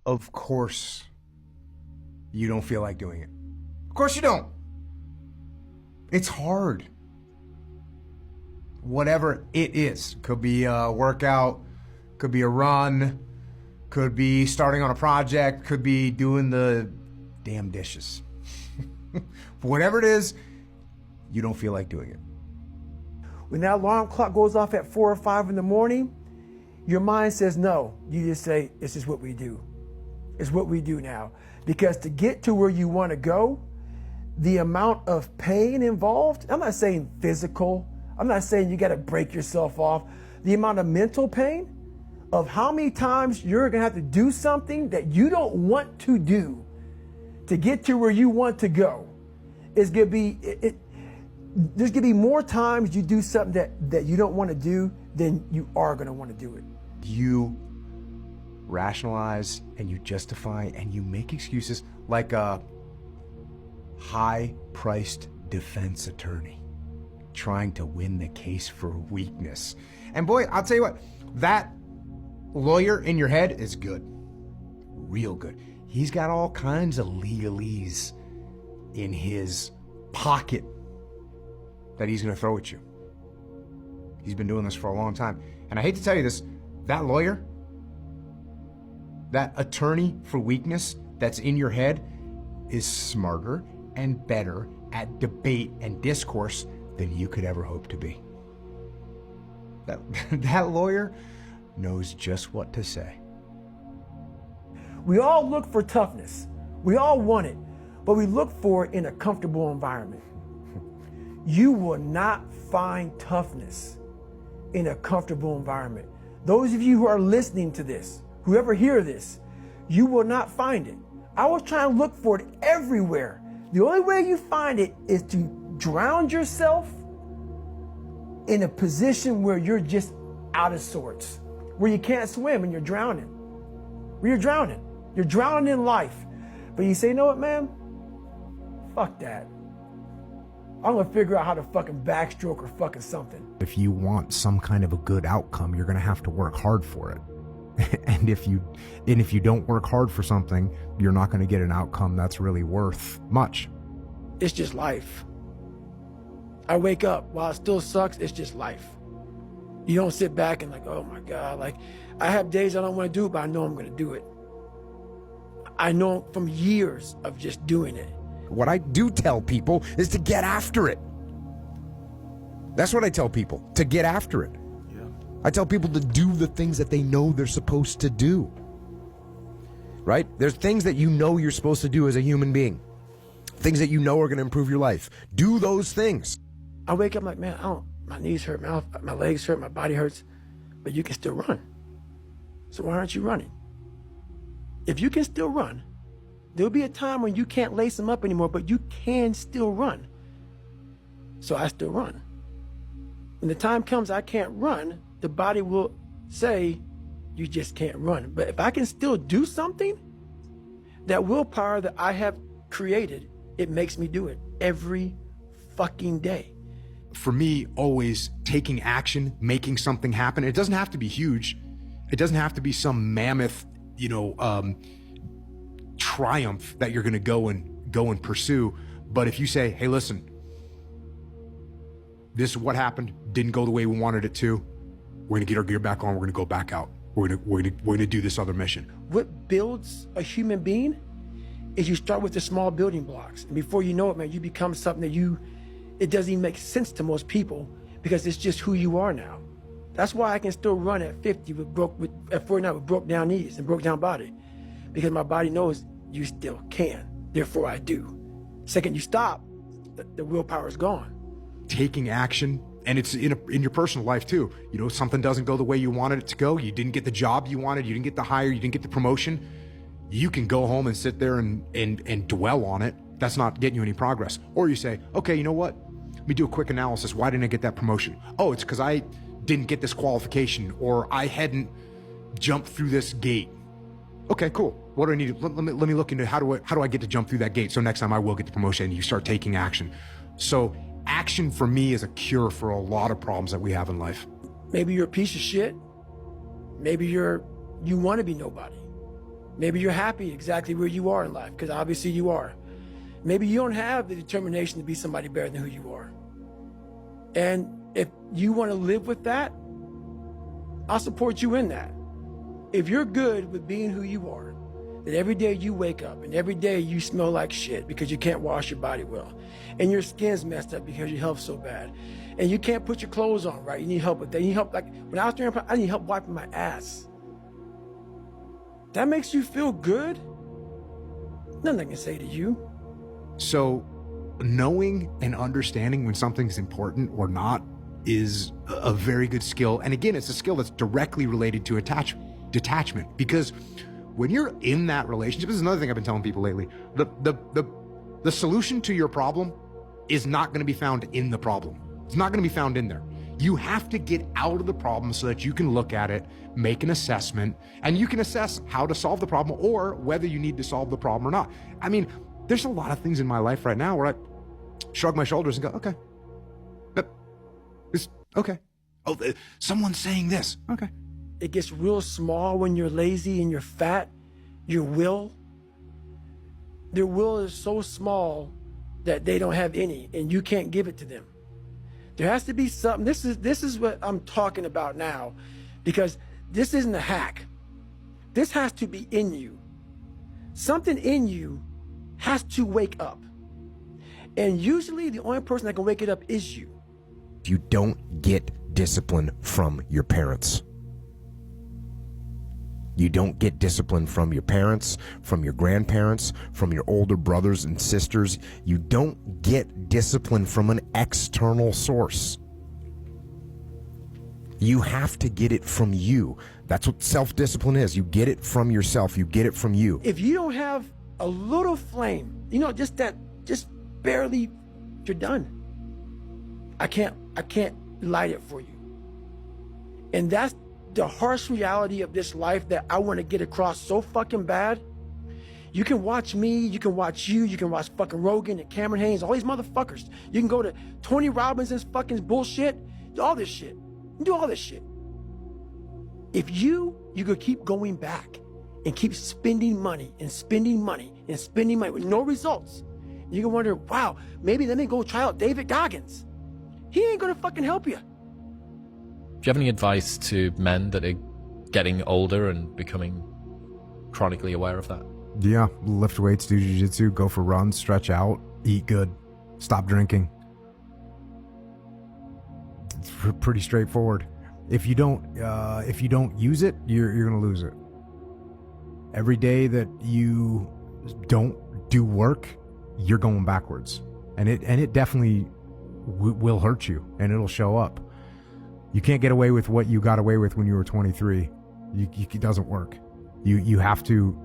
Of course you don't feel like doing it. Of course you don't. It's hard. Whatever it is. Could be a workout, could be a run, could be starting on a project, could be doing the damn dishes. Whatever it is, you don't feel like doing it. When that alarm clock goes off at 4 or 5 in the morning, your mind says no. You just say, this is what we do. It's what we do now. Because to get to where you want to go, the amount of pain involved, I'm not saying physical, I'm not saying you got to break yourself off. The amount of mental pain of how many times you're going to have to do something that you don't want to do to get to where you want to go is going to be, there's going to be more times you do something that you don't want to do than you are going to want to do it. You rationalize and you justify and you make excuses like a high-priced defense attorney trying to win the case for weakness. And boy, I'll tell you what, that lawyer in your head is good. Real good. He's got all kinds of legalese in his pocket that he's going to throw at you. He's been doing this for a long time. And I hate to tell you this, that lawyer, that attorney for weakness that's in your head is smarter and better at debate and discourse than you could ever hope to be. That lawyer knows just what to say. We all look for toughness. We all want it, but we look for it in a comfortable environment. You will not find toughness in a comfortable environment. Those of you who are listening to this, whoever hear this, you will not find it. I was trying to look for it everywhere. The only way you find it is to drown yourself in a position where you're just out of sorts, where you can't swim and you're drowning. Where you're drowning. You're drowning in life. But you say, you know what, man? Fuck that. I'm gonna figure out how to fucking backstroke or fucking something. If you want some kind of a good outcome, you're gonna have to work hard for it. And if you don't work hard for something, you're not gonna get an outcome that's really worth much. It's just life. I wake up, while it still sucks, it's just life. You don't sit back and like, oh my God, like I have days I don't want to do it, but I know I'm gonna do it. I know from years of just doing it. What I do tell people is to get after it. That's what I tell people, to get after it. Yeah. I tell people to do the things that they know they're supposed to do. Right? There's things that you know you're supposed to do as a human being. Things that you know are going to improve your life. Do those things. I wake up like, man, my knees hurt, my legs hurt, my body hurts, but you can still run. So why aren't you running? If you can still run, there'll be a time when you can't lace them up anymore, but you can still run. So I still run. When the time comes I can't run, the body will say, you just can't run. But if I can still do something, that willpower that I have created, it makes me do it every fucking day. For me, always taking action, making something happen. It doesn't have to be huge. It doesn't have to be some mammoth, triumph that you're going to go and pursue. But if you say, hey, listen, this is what happened, didn't go the way we wanted it to, we're going to get our gear back on, we're going to go back out. We're going to do this other mission. What builds a human being is you start with the small building blocks. And before you know it, man, you become something that it doesn't even make sense to most people because it's just who you are now. That's why I can still run at 50 at 49 with broke down knees and broke down body, because my body knows you still can. Therefore, I do. Second you stop, the willpower is gone. Taking action, and it's in your personal life too. Something doesn't go the way you wanted it to go. You didn't get the job you wanted. You didn't get the hire. You didn't get the promotion. You can go home and sit there and dwell on it. That's not getting you any progress. Or you say, okay, you know what? Let me do a quick analysis. Why didn't I get that promotion? Oh, it's because I didn't get this qualification, or I hadn't jumped through this gate. Okay, cool. What do I need? Let me look into how do I get to jump through that gate so next time I will get the promotion, and you start taking action. So action for me is a cure for a lot of problems that we have in life. Maybe you're a piece of shit. Maybe you want to be nobody. Maybe you're happy exactly where you are in life, because obviously you are. Maybe you don't have the determination to be somebody better than who you are. And if you want to live with that, I'll support you in that. If you're good with being who you are, that every day you wake up and every day you smell like shit because you can't wash your body well, and your skin's messed up because your health's so bad, and you can't put your clothes on right, you need help with that. You need help, like when I was doing, I need help wiping my ass. That makes you feel good? Nothing I can say to you. So knowing and understanding when something's important or not is a very good skill. And again, it's a skill that's directly related to detachment, because when you're in that relationship, this is another thing I've been telling people lately, the solution to your problem is not going to be found in the problem. It's not going to be found in there. You have to get out of the problem so that you can look at it, make an assessment, and you can assess how to solve the problem or whether you need to solve the problem or not. I mean, there's a lot of things in my life right now where I shrug my shoulders and go, okay, it's okay. Oh, someone's saying this. Okay. It gets real small when you're lazy and you're fat. Their will is so small that they don't have any, and you can't give it to them. There has to be something. This is what I'm talking about now, because this isn't a hack. This has to be in you. Something in you has to wake up. And usually the only person that can wake it up is you. You don't get discipline from your parents. You don't get discipline from your parents, from your grandparents, from your older brothers and sisters. You don't get discipline from an external source. You have to get it from you. That's what self-discipline is. You get it from yourself. You get it from you. If you don't have a little flame, just barely, you're done. I can't light it for you. And that's the harsh reality of this life that I want to get across so fucking bad. You can watch me, you can watch you, you can watch fucking Rogan and Cameron Haynes, all these motherfuckers. You can go to Tony Robbins's fucking bullshit, all this shit. You do all this shit. If you could keep going back and keep spending money and spending money and spending money with no results, you can wonder, wow, maybe let me go try out David Goggins. He ain't gonna fucking help you. Do you have any advice to men that are getting older and becoming chronically aware of that? Yeah, lift weights, do jiu-jitsu, go for runs, stretch out, eat good, stop drinking. It's pretty straightforward. If you don't use it, you're gonna lose it. Every day that you don't do work, you're going backwards, and it definitely will hurt you, and it'll show up. You can't get away with what you got away with when you were 23. It doesn't work. You have to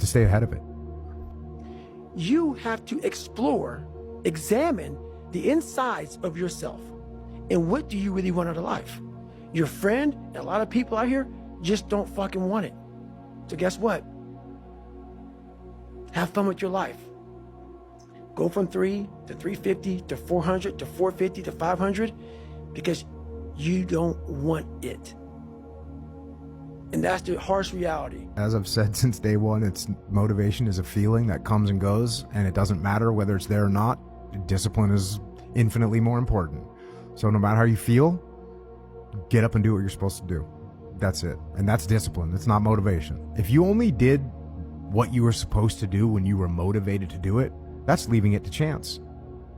stay ahead of it. You have to explore, examine the insides of yourself, and what do you really want out of life? Your friend and a lot of people out here just don't fucking want it. So guess what? Have fun with your life. Go from 3 to 350 to 400 to 450 to 500, because you don't want it. And that's the harsh reality. As I've said since day one, it's motivation is a feeling that comes and goes, and it doesn't matter whether it's there or not. Discipline is infinitely more important. So no matter how you feel, get up and do what you're supposed to do. That's it. And that's discipline. It's not motivation. If you only did what you were supposed to do when you were motivated to do it, that's leaving it to chance.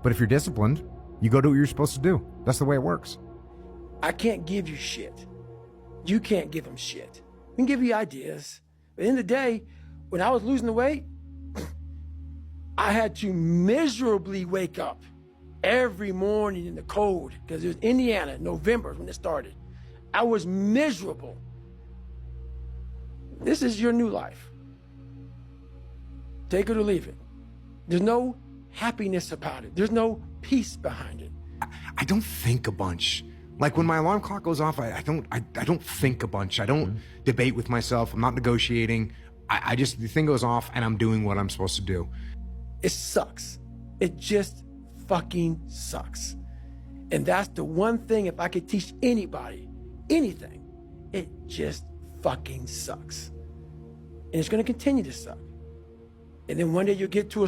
But if you're disciplined, you go do what you're supposed to do. That's the way it works. I can't give you shit. You can't give them shit. We can give you ideas. But at the end of the day, when I was losing the weight, I had to miserably wake up every morning in the cold, because it was Indiana, November when it started. I was miserable. This is your new life. Take it or leave it. There's no happiness about it. There's no peace behind it. I don't think a bunch. Like when my alarm clock goes off, I don't think a bunch. I don't debate with myself. I'm not negotiating. I just, the thing goes off and I'm doing what I'm supposed to do. It sucks. It just fucking sucks. And that's the one thing, if I could teach anybody anything, it just fucking sucks. and it's going to continue to suck. And then one day you'll get to a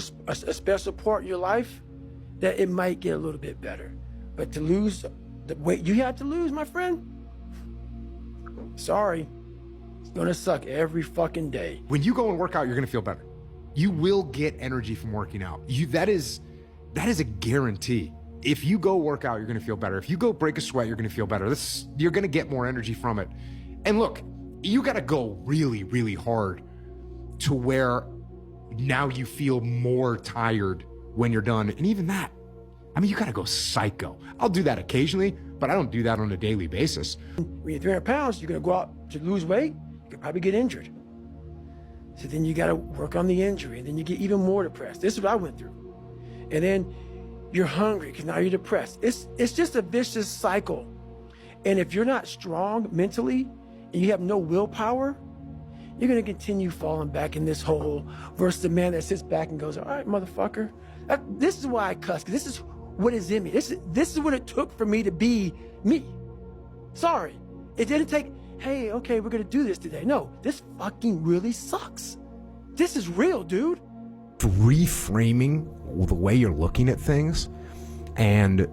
special part in your life that it might get a little bit better. But to lose the weight you have to lose, my friend, sorry, it's going to suck every fucking day. When you go and work out, you're going to feel better. You will get energy from working out. That is a guarantee. If you go work out, you're going to feel better. If you go break a sweat, you're going to feel better. You're going to get more energy from it. And look, you got to go really, really hard to where now you feel more tired when you're done. And even that, I mean, you got to go psycho. I'll do that occasionally, but I don't do that on a daily basis. When you're 300 pounds, you're going to go out to lose weight, you could probably get injured. So then you got to work on the injury, and then you get even more depressed. This is what I went through. And then you're hungry because now you're depressed. It's just a vicious cycle. And if you're not strong mentally and you have no willpower, you're going to continue falling back in this hole versus the man that sits back and goes, all right, motherfucker. This is why I cuss, because this is what is in me. This is what it took for me to be me. Sorry. It didn't take, hey, okay, we're going to do this today. No, this fucking really sucks. This is real, dude. Reframing the way you're looking at things and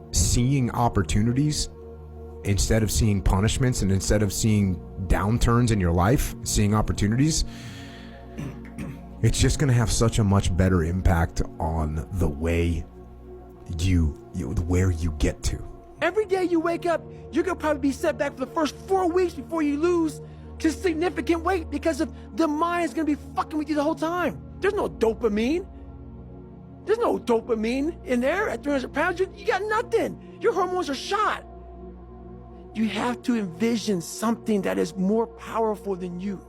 seeing opportunities instead of seeing punishments, and instead of seeing downturns in your life, seeing opportunities, it's just going to have such a much better impact on the way where you get to. Every day you wake up, you're going to probably be set back for the first 4 weeks before you lose to significant weight, because of the mind is going to be fucking with you the whole time. There's no dopamine. There's no dopamine in there at 300 pounds. You got nothing. Your hormones are shot. You have to envision something that is more powerful than you.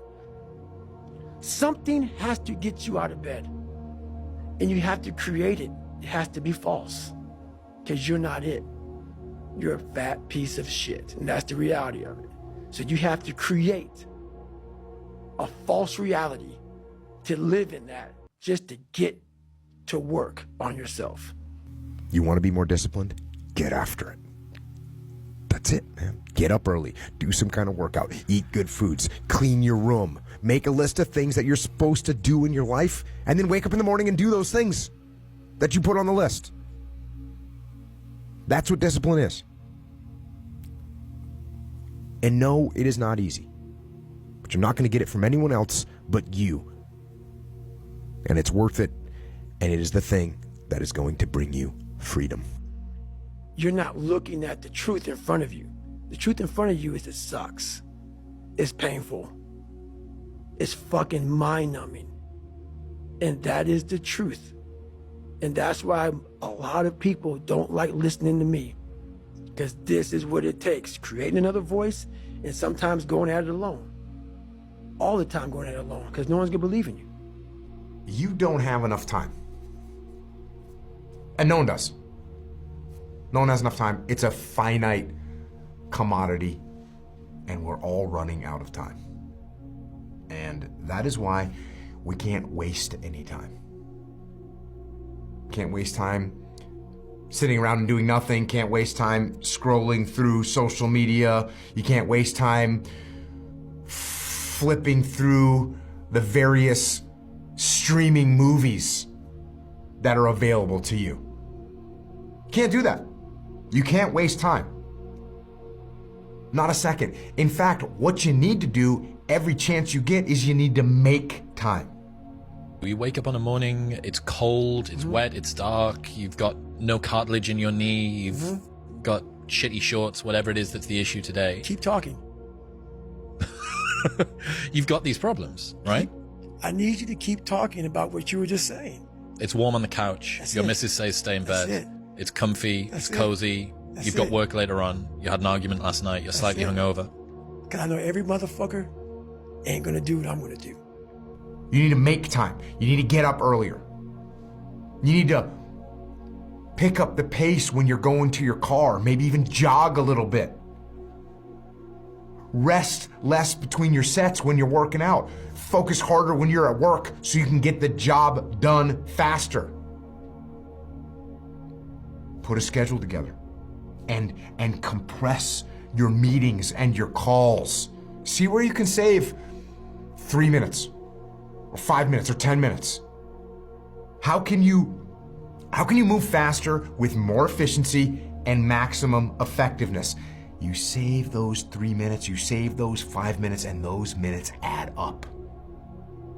Something has to get you out of bed. And you have to create it. It has to be false. Because you're not it. You're a fat piece of shit. And that's the reality of it. So you have to create a false reality to live in that, just to get to work on yourself. You want to be more disciplined? Get after it. That's it, man. Get up early, do some kind of workout, eat good foods, clean your room, make a list of things that you're supposed to do in your life, and then wake up in the morning and do those things that you put on the list. That's what discipline is. And no, it is not easy. But you're not going to get it from anyone else but you. And it's worth it, and it is the thing that is going to bring you freedom. You're not looking at the truth in front of you. The truth in front of you is it sucks. It's painful. It's fucking mind-numbing. And that is the truth. And that's why a lot of people don't like listening to me. Because this is what it takes. Creating another voice, and sometimes going at it alone. All the time going at it alone, because no one's going to believe in you. You don't have enough time. And no one does. No one has enough time. It's a finite commodity, and we're all running out of time. And that is why we can't waste any time. Can't waste time sitting around and doing nothing. Can't waste time scrolling through social media. You can't waste time flipping through the various streaming movies that are available to you. Can't do that. You can't waste time. Not a second. In fact, what you need to do every chance you get is you need to make time. You wake up on a morning, it's cold, it's wet, it's dark, you've got no cartilage in your knee, you've got shitty shorts, whatever it is that's the issue today. Keep talking. You've got these problems, right? I need you to keep talking about what you were just saying. It's warm on the couch. That's Your it. missus says stay in That's bed. it. It's comfy, That's it's it. cozy. That's You've got it. work later on. You had an argument last night. You're slightly it. hungover. Because I know every motherfucker ain't going to do what I'm going to do. You need to make time. You need to get up earlier. You need to pick up the pace when you're going to your car, maybe even jog a little bit. Rest less between your sets when you're working out. Focus harder when you're at work so you can get the job done faster. Put a schedule together and compress your meetings and your calls. See where you can save 3 minutes or 5 minutes or 10 minutes? How can you move faster with more efficiency and maximum effectiveness? You save those 3 minutes, you save those 5 minutes, and those minutes add up.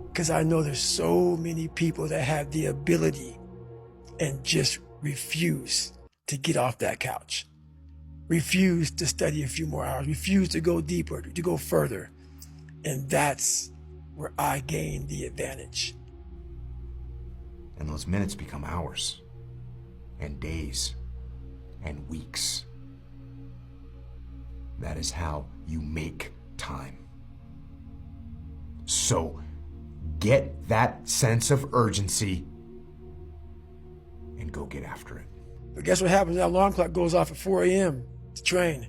Because I know there's so many people that have the ability and just refuse to get off that couch, refuse to study a few more hours, refuse to go deeper, to go further. And that's where I gain the advantage. And those minutes become hours and days and weeks. That is how you make time. So get that sense of urgency and go get after it. But guess what happens? That alarm clock goes off at 4 a.m. to train.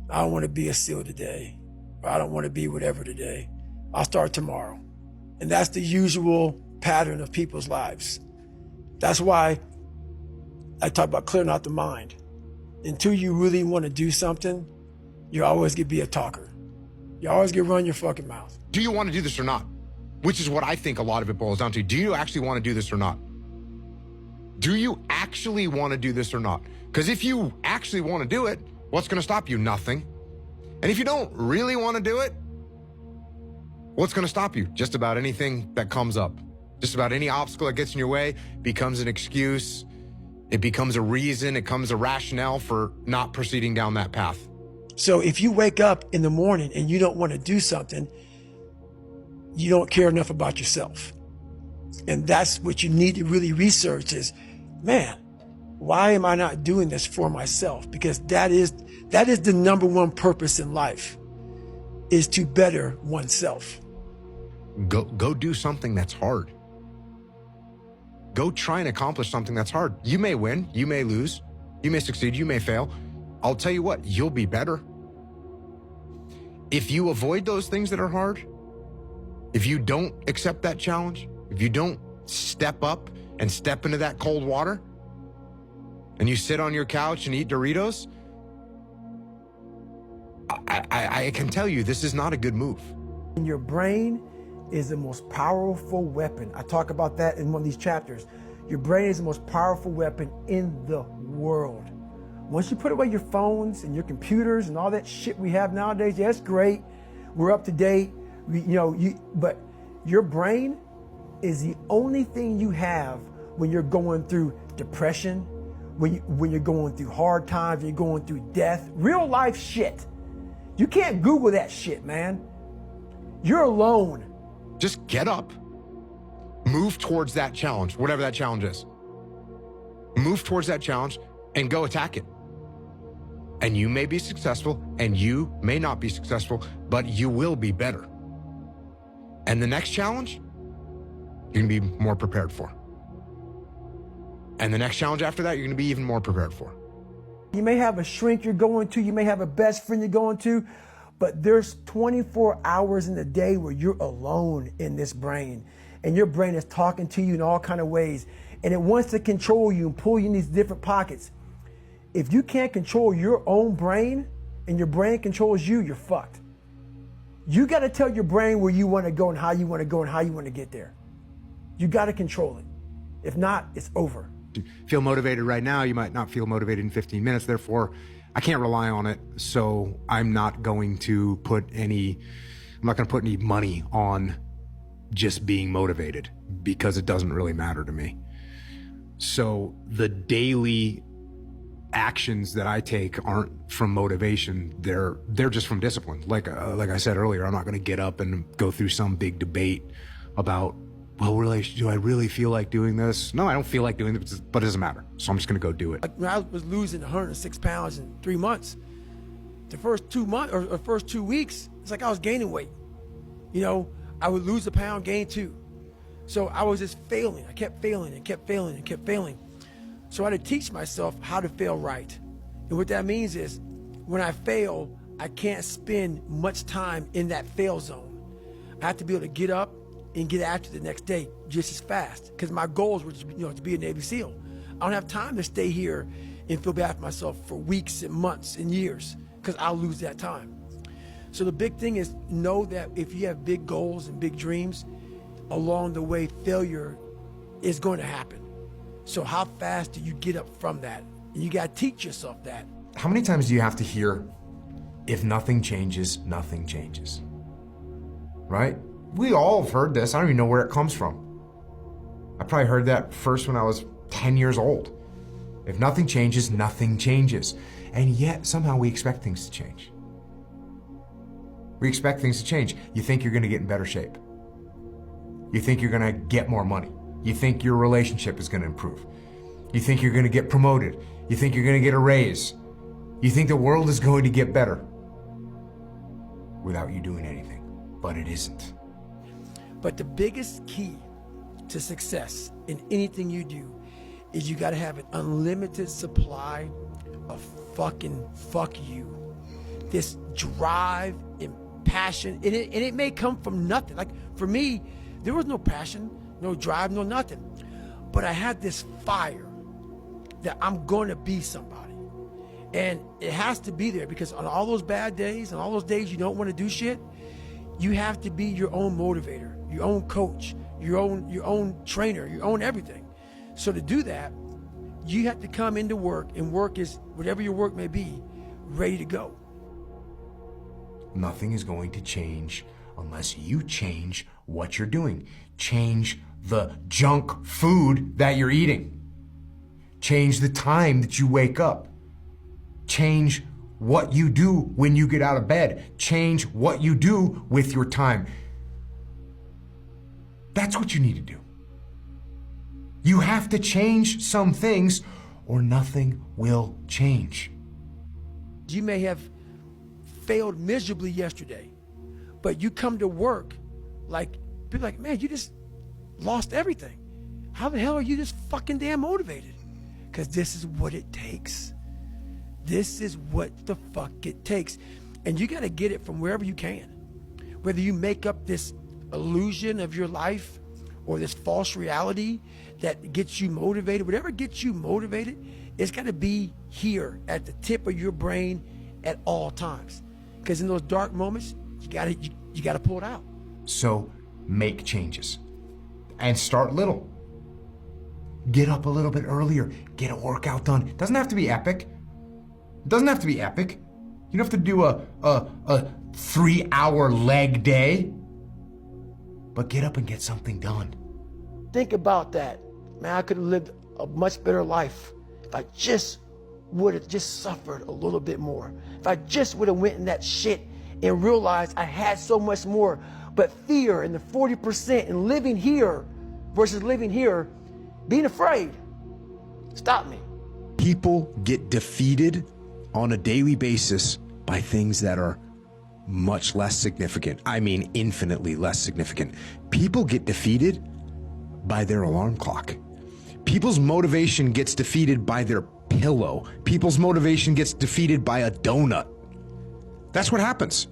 I don't want to be a SEAL today. Or I don't want to be whatever today. I'll start tomorrow. And that's the usual pattern of people's lives. That's why I talk about clearing out the mind. Until you really want to do something, you're always going to be a talker. You always going to run your fucking mouth. Do you want to do this or not? Which is what I think a lot of it boils down to. Do you actually want to do this or not? Do you actually want to do this or not? Because if you actually want to do it, what's going to stop you? Nothing. And if you don't really want to do it, what's going to stop you? Just about anything that comes up. Just about any obstacle that gets in your way becomes an excuse. It becomes a reason. It becomes a rationale for not proceeding down that path. So if you wake up in the morning and you don't want to do something, you don't care enough about yourself. And that's what you need to really research is, man, why am I not doing this for myself? Because that is the number one purpose in life, is to better oneself. Go do something that's hard. Go try and accomplish something that's hard. You may win, you may lose, you may succeed, you may fail. I'll tell you what, you'll be better. If you avoid those things that are hard, if you don't accept that challenge, if you don't step up and step into that cold water, and you sit on your couch and eat Doritos, I can tell you this is not a good move. Your brain is the most powerful weapon. I talk about that in one of these chapters. Your brain is the most powerful weapon in the world. Once you put away your phones and your computers and all that shit we have nowadays, yeah, it's great. We're up to date. But your brain is the only thing you have when you're going through depression, when you're going through hard times, when you're going through death, real life shit. You can't Google that shit, man. You're alone. Just get up, move towards that challenge, whatever that challenge is. Move towards that challenge and go attack it. And you may be successful and you may not be successful, but you will be better. And the next challenge, you're gonna be more prepared for. And the next challenge after that, you're gonna be even more prepared for. You may have a shrink you're going to, you may have a best friend you're going to, but there's 24 hours in the day where you're alone in this brain. And your brain is talking to you in all kinds of ways. And it wants to control you and pull you in these different pockets. If you can't control your own brain and your brain controls you, you're fucked. You got to tell your brain where you want to go and how you want to go and how you want to get there. You got to control it. If not, it's over. Feel motivated right now, you might not feel motivated in 15 minutes. Therefore, I can't rely on it. So I'm not going to put any money on just being motivated because it doesn't really matter to me. So the daily actions that I take aren't from motivation. They're just from discipline. Like I said earlier, I'm not going to get up and go through some big debate about, well, really, do I really feel like doing this? No, I don't feel like doing this, but it doesn't matter. So I'm just going to go do it. When I was losing 106 pounds in 3 months, the first 2 months or first 2 weeks, it's like I was gaining weight. I would lose a pound, gain 2. So I was just failing. I kept failing and kept failing and kept failing. So I had to teach myself how to fail right. And what that means is when I fail, I can't spend much time in that fail zone. I have to be able to get up and get after the next day just as fast, because my goals were to be a Navy SEAL. I don't have time to stay here and feel bad for myself for weeks and months and years, because I'll lose that time. So the big thing is know that if you have big goals and big dreams, along the way, failure is going to happen. So how fast do you get up from that? And you got to teach yourself that. How many times do you have to hear, if nothing changes, nothing changes? Right? We all have heard this. I don't even know where it comes from. I probably heard that first when I was 10 years old. If nothing changes, nothing changes. And yet, somehow we expect things to change. We expect things to change. You think you're going to get in better shape. You think you're going to get more money. You think your relationship is going to improve. You think you're going to get promoted. You think you're going to get a raise. You think the world is going to get better without you doing anything. But it isn't. But the biggest key to success in anything you do is you got to have an unlimited supply of fucking fuck you. This drive and passion, and it may come from nothing. Like for me, there was no passion, no drive, no nothing. But I had this fire that I'm going to be somebody. And it has to be there because on all those bad days and all those days you don't want to do shit, you have to be your own motivator, your own coach, your own trainer, your own everything. So to do that, you have to come into work, and work is whatever your work may be, ready to go. Nothing is going to change unless you change what you're doing. Change the junk food that you're eating. Change the time that you wake up. Change what you do when you get out of bed. Change what you do with your time. That's what you need to do. You have to change some things or nothing will change. You may have failed miserably yesterday, but you come to work like, people like, man, you just lost everything. How the hell are you just fucking damn motivated? Because this is what it takes. This is what the fuck it takes. And you got to get it from wherever you can. Whether you make up this illusion of your life or this false reality that gets you motivated, whatever gets you motivated, it's got to be here at the tip of your brain at all times. Because in those dark moments, you got to pull it out. So make changes and start little. Get up a little bit earlier. Get a workout done. It doesn't have to be epic. It doesn't have to be epic. You don't have to do a 3-hour leg day. But get up and get something done. Think about that. Man, I could have lived a much better life if I just would have just suffered a little bit more. If I just would have went in that shit and realized I had so much more. But fear and the 40% and living here versus living here, being afraid, stop me. People get defeated on a daily basis by things that are much less significant. I mean, infinitely less significant. People get defeated by their alarm clock. People's motivation gets defeated by their pillow. People's motivation gets defeated by a donut. That's what happens.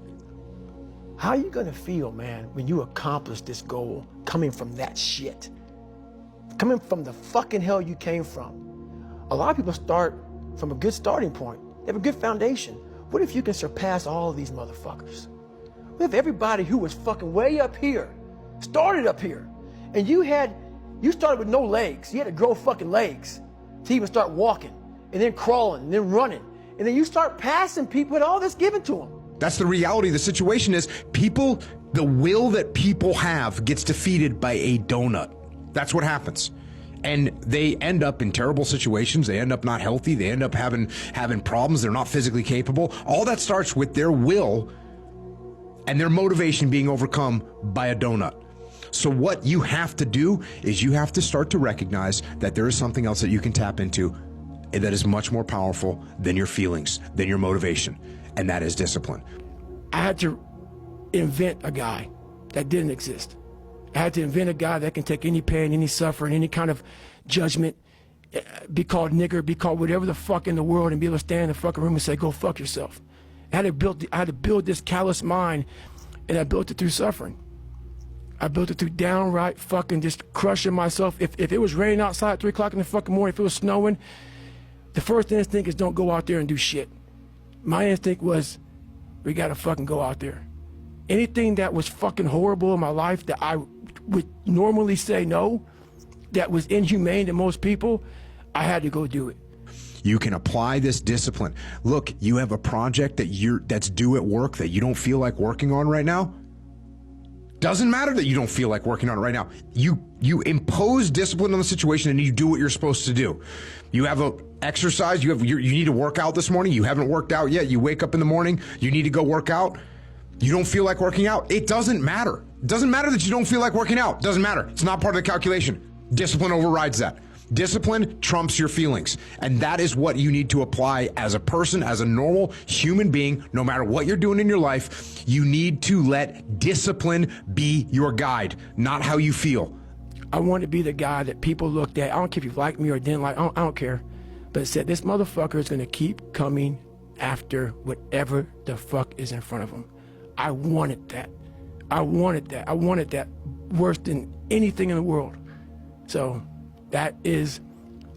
How are you gonna feel, man, when you accomplish this goal coming from that shit? Coming from the fucking hell you came from. A lot of people start from a good starting point. They have a good foundation. What if you can surpass all of these motherfuckers? What if everybody who was fucking way up here started up here, and you started with no legs. You had to grow fucking legs to even start walking, and then crawling, and then running, and then you start passing people with all this given to them. That's the reality. The situation is people, the will that people have gets defeated by a donut. That's what happens. And they end up in terrible situations. They end up not healthy. They end up having problems. They're not physically capable. All that starts with their will and their motivation being overcome by a donut. So what you have to do is you have to start to recognize that there is something else that you can tap into that is much more powerful than your feelings, than your motivation, and that is discipline. I had to invent a guy that didn't exist. I had to invent a guy that can take any pain, any suffering, any kind of judgment, be called nigger, be called whatever the fuck in the world, and be able to stand in the fucking room and say, go fuck yourself. I had to build this callous mind, and I built it through suffering. I built it through downright fucking just crushing myself. If it was raining outside at 3 o'clock in the fucking morning, if it was snowing, the first instinct is don't go out there and do shit. My instinct was we gotta fucking go out there. Anything that was fucking horrible in my life that I would normally say no, that was inhumane to most people, I had to go do it. You can apply this discipline. Look, you have a project that's due at work that you don't feel like working on right now. Doesn't matter that you don't feel like working on it right now. You impose discipline on the situation and you do what you're supposed to do. You have a exercise, you need to work out this morning. You haven't worked out yet. You wake up in the morning, you need to go work out. You don't feel like working out. It doesn't matter. It doesn't matter that you don't feel like working out. It doesn't matter. It's not part of the calculation. Discipline overrides that. Discipline trumps your feelings. And that is what you need to apply as a person, as a normal human being, no matter what you're doing in your life. You need to let discipline be your guide, not how you feel. I want to be the guy that people looked at. I don't care if you like me or didn't like, I don't care. But it said, this motherfucker is going to keep coming after whatever the fuck is in front of him. I wanted that. I wanted that. I wanted that worse than anything in the world. So that is,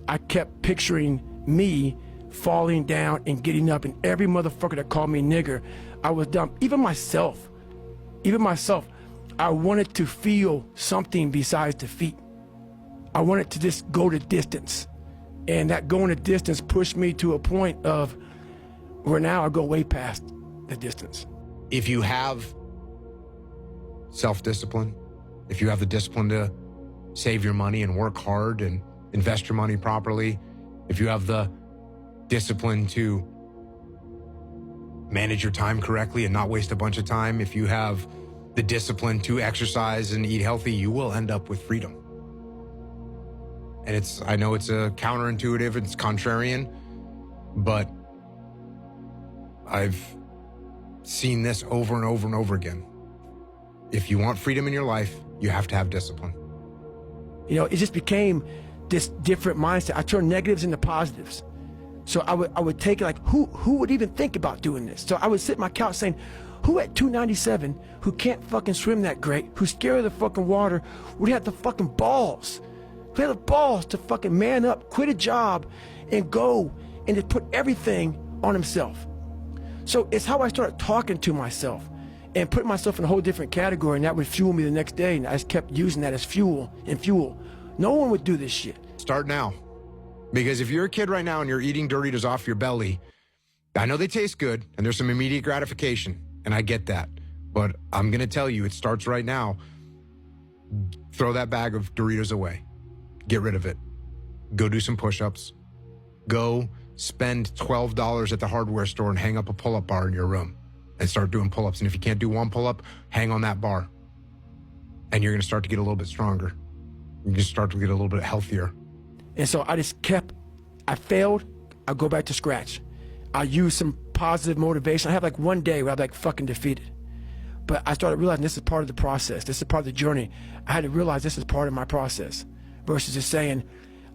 I kept picturing me falling down and getting up, and every motherfucker that called me nigger, I was dumb. Even myself, I wanted to feel something besides defeat. I wanted to just go the distance. And that going the distance pushed me to a point of where now I go way past the distance. If you have self-discipline, if you have the discipline to save your money and work hard and invest your money properly, if you have the discipline to manage your time correctly and not waste a bunch of time, if you have the discipline to exercise and eat healthy, you will end up with freedom. And I know it's a counterintuitive, it's contrarian, but I've seen this over and over and over again. If you want freedom in your life, you have to have discipline. You know, it just became this different mindset. I turned negatives into positives. So I would take it like, who would even think about doing this? So I would sit on my couch saying, who at 297, who can't fucking swim that great, who's scared of the fucking water, would have the fucking balls? Who had the balls to fucking man up, quit a job, and go and just put everything on himself? So it's how I started talking to myself and putting myself in a whole different category, and that would fuel me the next day, and I just kept using that as fuel. No one would do this shit. Start now. Because if you're a kid right now and you're eating Doritos off your belly, I know they taste good and there's some immediate gratification, and I get that. But I'm going to tell you, it starts right now. Throw that bag of Doritos away. Get rid of it. Go do some push-ups. Go spend $12 at the hardware store and hang up a pull-up bar in your room and start doing pull-ups. And if you can't do one pull-up, hang on that bar. And you're going to start to get a little bit stronger. You can start to get a little bit healthier. And so I failed, I go back to scratch. I use some positive motivation. I have like one day where I'm like fucking defeated. But I started realizing this is part of the process. This is part of the journey. I had to realize this is part of my process versus just saying,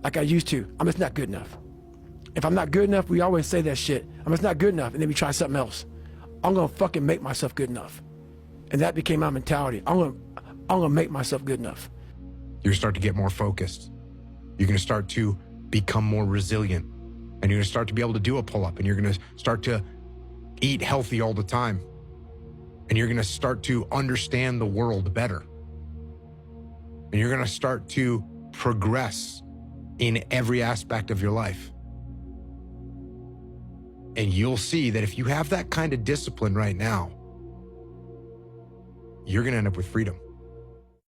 like I used to, I'm just not good enough. If I'm not good enough, we always say that shit. I'm just not good enough, and then we try something else. I'm gonna fucking make myself good enough. And that became my mentality. I'm gonna make myself good enough. You're gonna start to get more focused. You're gonna start to become more resilient. And you're gonna start to be able to do a pull-up, and you're gonna start to eat healthy all the time. And you're gonna start to understand the world better. And you're gonna start to progress in every aspect of your life. And you'll see that if you have that kind of discipline right now, you're gonna end up with freedom.